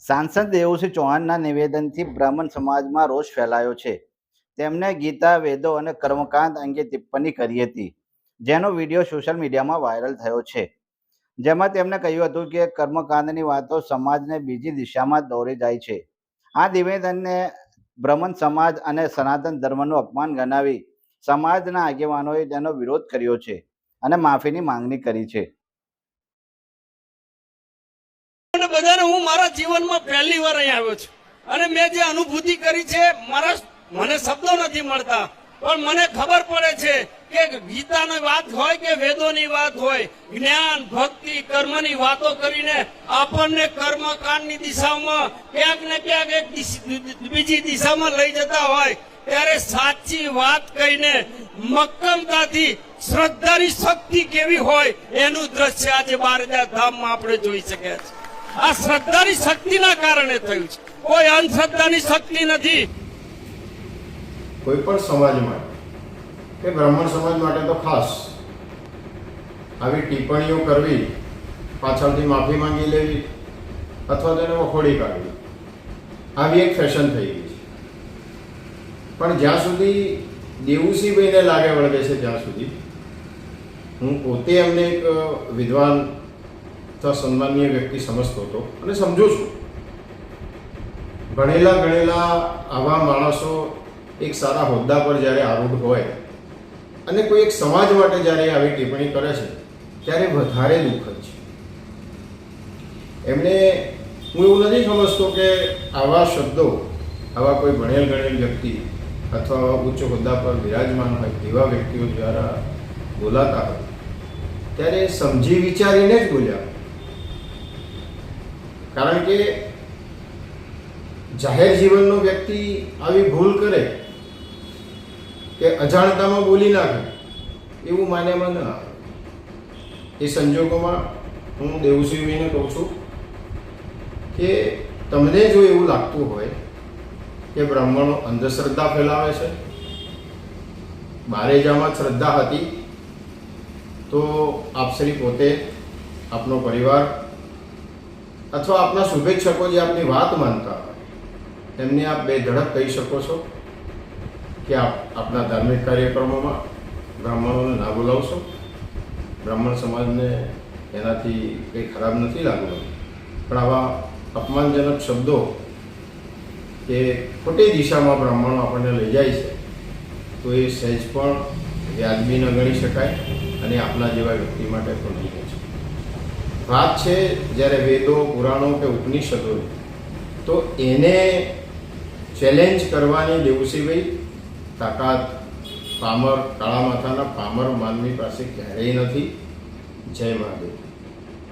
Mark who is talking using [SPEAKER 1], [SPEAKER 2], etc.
[SPEAKER 1] સાંસદ દેવુસિંહ ચૌહાણના નિવેદનથી બ્રાહ્મણ સમાજમાં રોષ ફેલાયો છે. તેમણે ગીતા, વેદો અને કર્મકાંડ અંગે ટિપ્પણી કરી હતી, જેનો વિડીયો સોશિયલ મીડિયામાં વાયરલ થયો છે. જેમાં તેમણે કહ્યું હતું કે કર્મકાંડની વાતો સમાજને બીજી દિશામાં દોરી જાય છે. આ નિવેદનને બ્રાહ્મણ સમાજ અને સનાતન ધર્મનું અપમાન ગણાવી સમાજના આગેવાનોએ તેનો વિરોધ કર્યો છે અને માફીની માંગણી કરી છે.
[SPEAKER 2] બધાને હું મારા જીવનમાં પહેલી વાર અહીં આવ્યો છું અને મેં જે અનુભૂતિ કરી છે મને શબ્દો નથી મળતા, પણ મને ખબર પડે છે કે ગીતાની વાત હોય કે વેદોની વાત હોય, જ્ઞાન, ભક્તિ, કર્મની વાતો કરીને આપણને કર્મકાંડની દિશામાં ક્યાંક ને ક્યાંક એક બીજી દિશામાં લઈ જતા હોય, ત્યારે સાચી વાત કહીને મક્કમતાથી શ્રદ્ધાની શક્તિ કેવી હોય એનું દ્રશ્ય આજે બારજા ધામમાં આપણે જોઈ શકીએ છીએ. આ શ્રદ્ધાની શક્તિના કારણે થયું છે, કોઈ અંધશ્રદ્ધાની શક્તિ નથી.
[SPEAKER 3] કોઈ પણ સમાજ માટે કે બ્રાહ્મણ સમાજ માટે તો ખાસ આવી ટિપ્પણીઓ કરવી, પાછળથી માફી માંગી લેવી અથવા તેને વખોડી કાઢવી, આવી એક ફેશન થઈ ગઈ છે. પણ જ્યાં સુધી દેવુસિંહભાઈને લાગે વળગે છે ત્યાં સુધી હું પોતે એમને એક વિદ્વાન સન્માનીય વ્યક્તિ સમજતો હતો અને સમજુ છું. ભણેલા ગણેલા આવા માણસો એક સારા હોદ્દા પર જ્યારે આરૂઢ હોય અને કોઈ એક સમાજ માટે જ્યારે આવી ટિપ્પણી કરે છે ત્યારે વધારે દુઃખદ છે. એમને હું એવું નથી સમજતો કે આવા શબ્દો આવા કોઈ ભણેલ ગણેલ વ્યક્તિ અથવા ઉચ્ચ હોદ્દા પર વિરાજમાન હોય એવા વ્યક્તિઓ દ્વારા બોલાતા હોય ત્યારે સમજી વિચારીને જ બોલ્યા. કારણ કે જાહેર જીવનનો વ્યક્તિ આવી ભૂલ કરે કે અજાણતામાં બોલી નાખે એવું માન્યામાં ન આવે. એ સંજોગોમાં હું દેવુસિંહભાઈને કહું છું કે તમને જો એવું લાગતું હોય કે બ્રાહ્મણો અંધશ્રદ્ધા ફેલાવે છે, બારેજામાં શ્રદ્ધા હતી, તો આપશ્રી પોતે, આપનો પરિવાર અથવા આપના શુભેચ્છકો જે આપની વાત માનતા હોય એમને આપ બેધડક કહી શકો છો કે આપના ધાર્મિક કાર્યક્રમોમાં બ્રાહ્મણોને ના બોલાવશો. બ્રાહ્મણ સમાજને એનાથી કંઈ ખરાબ નથી લાગતું, પણ આવા અપમાનજનક શબ્દો કે ખોટી દિશામાં બ્રાહ્મણો આપણને લઈ જાય છે તો એ સહેજ પણ વ્યાજબી ન ગણી શકાય અને આપના જેવા વ્યક્તિ માટે પણ નહીં છે. વાત છે જ્યારે વેદો, પુરાણો કે ઉપનિષદો, તો એને ચેલેન્જ કરવાની દેવુસિંહભાઈ તાકાત કાળા માથાના પામર માનવી પાસે ક્યારેય નથી. જય મહાદેવ.